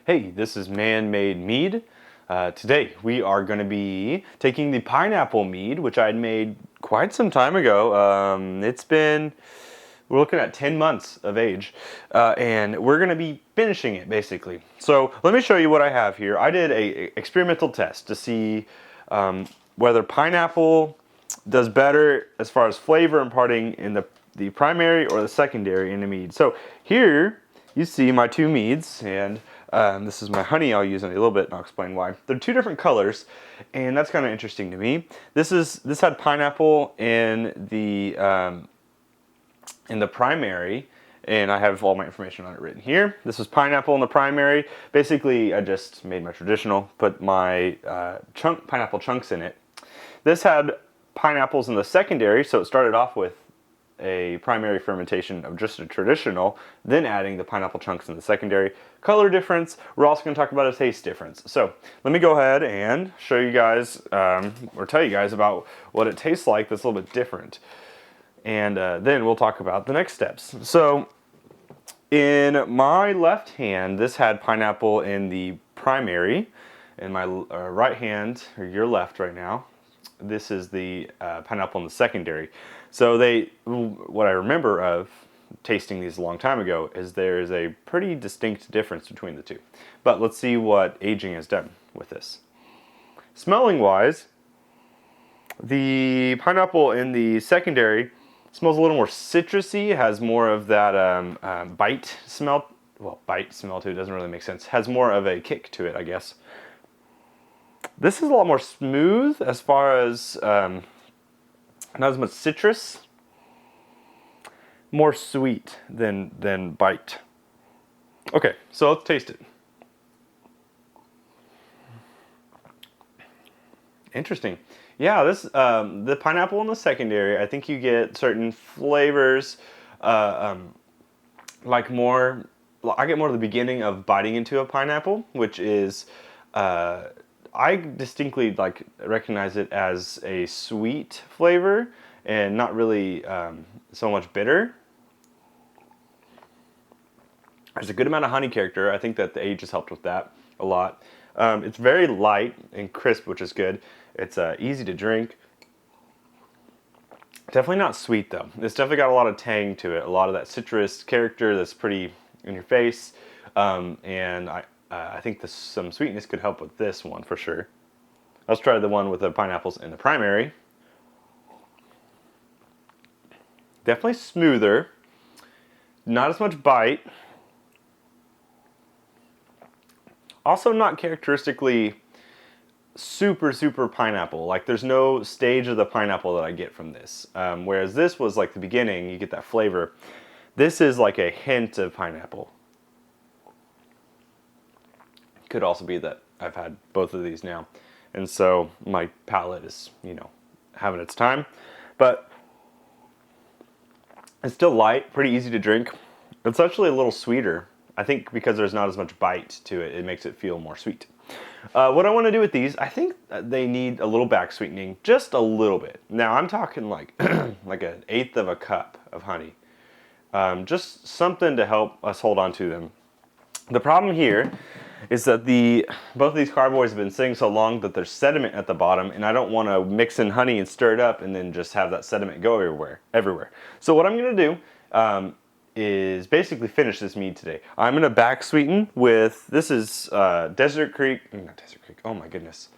Hey, this is Man-Made Mead. Today we are going to be taking the pineapple mead, which I had made quite some time ago. We're looking at 10 months of age, and we're going to be finishing it basically. So let me show you what I have here. I did a experimental test to see whether pineapple does better as far as flavor imparting in the primary or the secondary in the mead. So here you see my two meads, and this is my honey I'll use in a little bit, and I'll explain why. They're two different colors, and that's kind of interesting to me. This had pineapple in the primary, and I have all my information on it written here. This was pineapple in the primary. Basically, I just made my traditional, put my pineapple chunks in it. This had pineapples in the secondary, so it started off with a primary fermentation of just a traditional, then adding the pineapple chunks in the secondary. Color difference, we're also going to talk about a taste difference. So let me go ahead and show you guys, or tell you guys about what it tastes like that's a little bit different. And then we'll talk about the next steps. So in my left hand, this had pineapple in the primary. In my right hand, or your left right now, this is the pineapple in the secondary. So what I remember of tasting these a long time ago is there is a pretty distinct difference between the two. But let's see what aging has done with this. Smelling wise, the pineapple in the secondary smells a little more citrusy, has more of that bite smell. Well, bite smell too, doesn't really make sense. Has more of a kick to it, I guess. This is a lot more smooth as far as not as much citrus, more sweet than bite. Okay, so let's taste it. Interesting. Yeah, the pineapple in the secondary, I think you get certain flavors, like more. I get more of the beginning of biting into a pineapple, which is. I distinctly recognize it as a sweet flavor and not really so much bitter. There's a good amount of honey character. I think that the age has helped with that a lot. It's very light and crisp, which is good. It's easy to drink. Definitely not sweet though. It's definitely got a lot of tang to it, a lot of that citrus character that's pretty in your face, and I think some sweetness could help with this one for sure. Let's try the one with the pineapples in the primary. Definitely smoother. Not as much bite. Also not characteristically super pineapple. Like there's no stage of the pineapple that I get from this. Whereas this was like the beginning, you get that flavor. This is like a hint of pineapple. Could also be that I've had both of these now, and so my palate is, having its time. But it's still light, pretty easy to drink. It's actually a little sweeter. I think because there's not as much bite to it, it makes it feel more sweet. What I want to do with these, I think they need a little back sweetening, just a little bit. Now I'm talking like like an eighth of a cup of honey. Just something to help us hold on to them. The problem here is that both of these carboys have been sitting so long that there's sediment at the bottom, and I don't want to mix in honey and stir it up and then just have that sediment go everywhere. So what I'm going to do is basically finish this mead today. I'm going to back sweeten with, this is not Desert Creek, oh my goodness.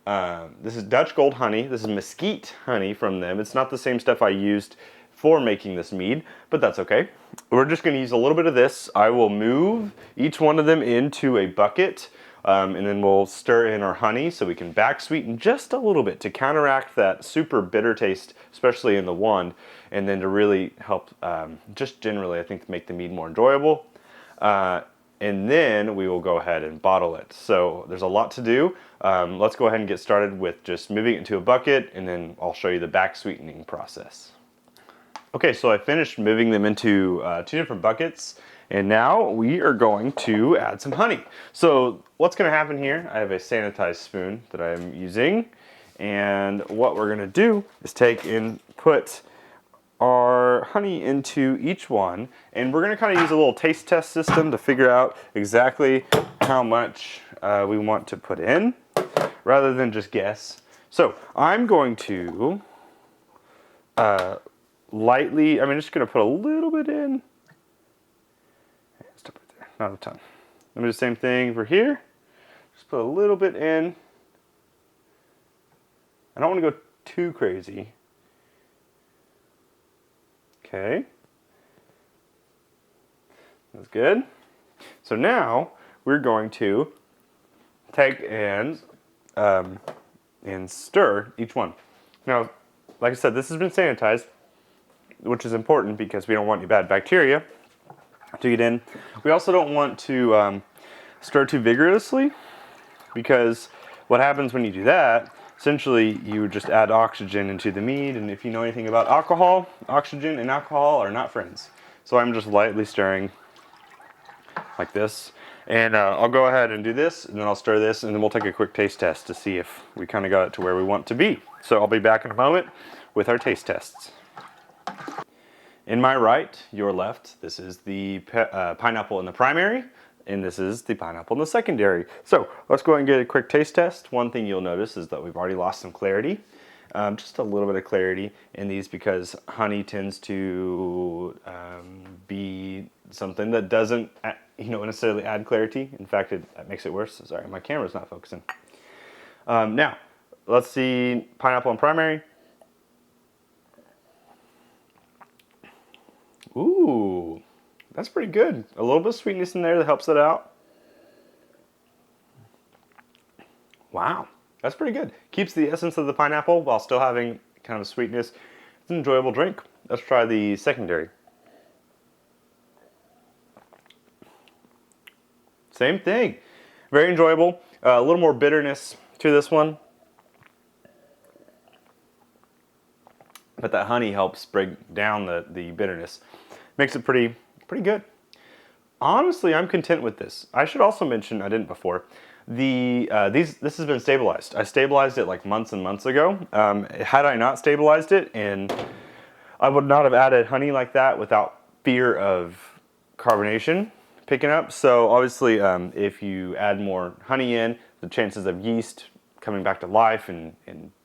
This is Dutch Gold honey. This is mesquite honey from them. It's not the same stuff I used for making this mead, but that's okay. We're just going to use a little bit of this. I will move each one of them into a bucket, and then we'll stir in our honey so we can back sweeten just a little bit to counteract that super bitter taste, especially in the wand, and then to really help, just generally, I think, make the mead more enjoyable. And then we will go ahead and bottle it. So there's a lot to do. Let's go ahead and get started with just moving it into a bucket, and then I'll show you the back sweetening process. Okay, so I finished moving them into two different buckets, and now we are going to add some honey. So what's going to happen here, I have a sanitized spoon that I'm using, and what we're going to do is take and put our honey into each one, and we're going to kind of use a little taste test system to figure out exactly how much we want to put in, rather than just guess. So I'm going to lightly, I'm just going to put a little bit in. Stop right there, not a ton. Let me do the same thing over here. Just put a little bit in. I don't want to go too crazy. Okay. That's good. So now we're going to take and stir each one. Now, like I said, this has been sanitized, which is important because we don't want any bad bacteria to get in. We also don't want to stir too vigorously, because what happens when you do that, essentially you just add oxygen into the mead, and if you know anything about alcohol, oxygen and alcohol are not friends. So I'm just lightly stirring like this, and I'll go ahead and do this, and then I'll stir this, and then we'll take a quick taste test to see if we kind of got it to where we want to be. So I'll be back in a moment with our taste tests. In my right, your left, this is the pineapple in the primary, and this is the pineapple in the secondary. So let's go ahead and get a quick taste test. One thing you'll notice is that we've already lost some clarity, just a little bit of clarity in these, because honey tends to be something that doesn't necessarily add clarity. In fact, it makes it worse. Sorry, my camera's not focusing. Now, let's see pineapple in primary. Ooh, that's pretty good. A little bit of sweetness in there that helps it out. Wow, that's pretty good. Keeps the essence of the pineapple while still having kind of sweetness. It's an enjoyable drink. Let's try the secondary. Same thing. Very enjoyable. A little more bitterness to this one, but that honey helps break down the bitterness. Makes it pretty good. Honestly, I'm content with this. I should also mention, I didn't before, this has been stabilized. I stabilized it like months and months ago. Had I not stabilized it, and I would not have added honey like that without fear of carbonation picking up. So obviously, if you add more honey in, the chances of yeast coming back to life and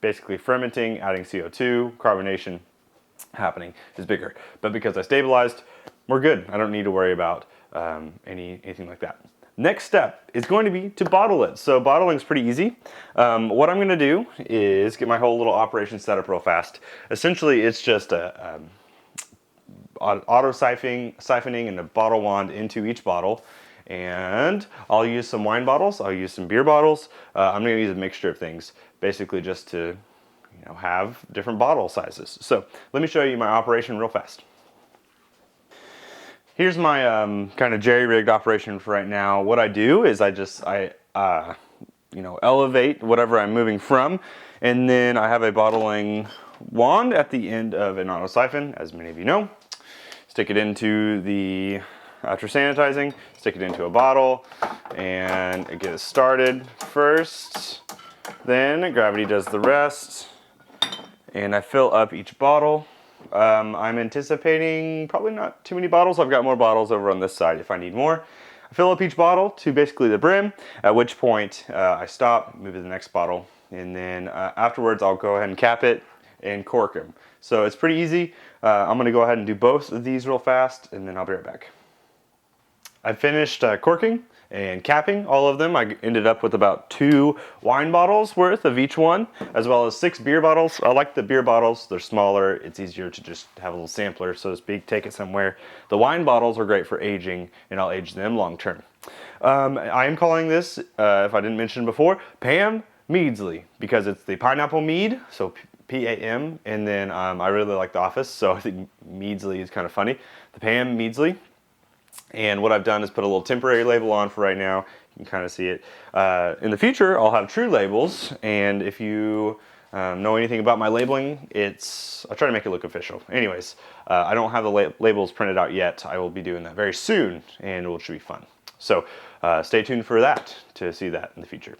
basically fermenting, adding CO2, carbonation happening is bigger. But because I stabilized, we're good. I don't need to worry about anything like that. Next step is going to be to bottle it. So bottling is pretty easy. What I'm going to do is get my whole little operation set up real fast. Essentially, it's just a auto siphoning and a bottle wand into each bottle. And I'll use some wine bottles. I'll use some beer bottles. I'm going to use a mixture of things, basically just to have different bottle sizes. So let me show you my operation real fast. Here's my kind of jerry-rigged operation for right now. What I do is I elevate whatever I'm moving from, and then I have a bottling wand at the end of an auto siphon, as many of you know. Stick it into the after sanitizing, stick it into a bottle, and get it started first. Then gravity does the rest, and I fill up each bottle. I'm anticipating probably not too many bottles. I've got more bottles over on this side if I need more. I fill up each bottle to basically the brim, at which point I stop, move to the next bottle, and then afterwards I'll go ahead and cap it and cork them. So it's pretty easy. I'm going to go ahead and do both of these real fast, and then I'll be right back. I finished corking and capping all of them. I ended up with about 2 wine bottles worth of each one, as well as 6 beer bottles. I like the beer bottles. They're smaller. It's easier to just have a little sampler, so to speak, take it somewhere. The wine bottles are great for aging, and I'll age them long term. I am calling this, if I didn't mention before, Pam Meadsley, because it's the pineapple mead, so P-A-M, and then I really like The Office, so I think Meadsley is kind of funny. The Pam Meadsley. And what I've done is put a little temporary label on for right now. You can kind of see it. In the future, I'll have true labels, and if you know anything about my labeling, I'll try to make it look official. Anyways, I don't have the labels printed out yet. I will be doing that very soon, and it should be fun. So stay tuned for that to see that in the future.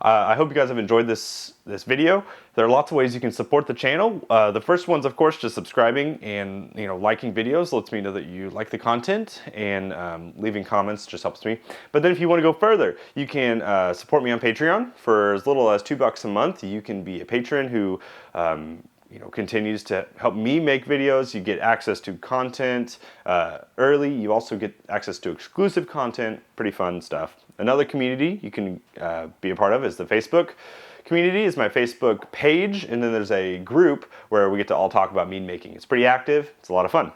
I hope you guys have enjoyed this video. There are lots of ways you can support the channel. The first one's, of course, just subscribing and liking videos. Lets me know that you like the content, and leaving comments just helps me. But then if you want to go further, you can support me on Patreon for as little as $2 a month. You can be a patron who continues to help me make videos. You get access to content early. You also get access to exclusive content, pretty fun stuff. Another community you can be a part of is the Facebook community. Is my Facebook page, and then there's a group where we get to all talk about mead making. It's pretty active. It's a lot of fun.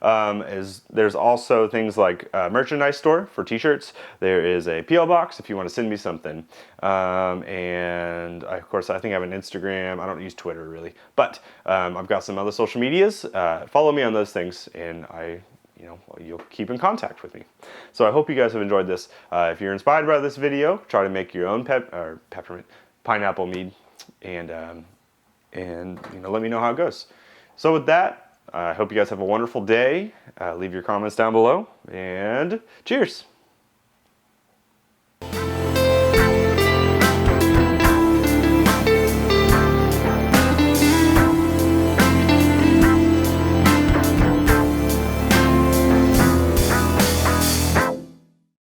There's also things like a merchandise store for t-shirts. There is a P.O. box if you want to send me something. And of course, I think I have an Instagram. I don't use Twitter really, but I've got some other social medias. Follow me on those things, and you'll keep in contact with me. So I hope you guys have enjoyed this. If you're inspired by this video, try to make your own peppermint pineapple mead, and let me know how it goes. So with that, I hope you guys have a wonderful day. Leave your comments down below, and cheers.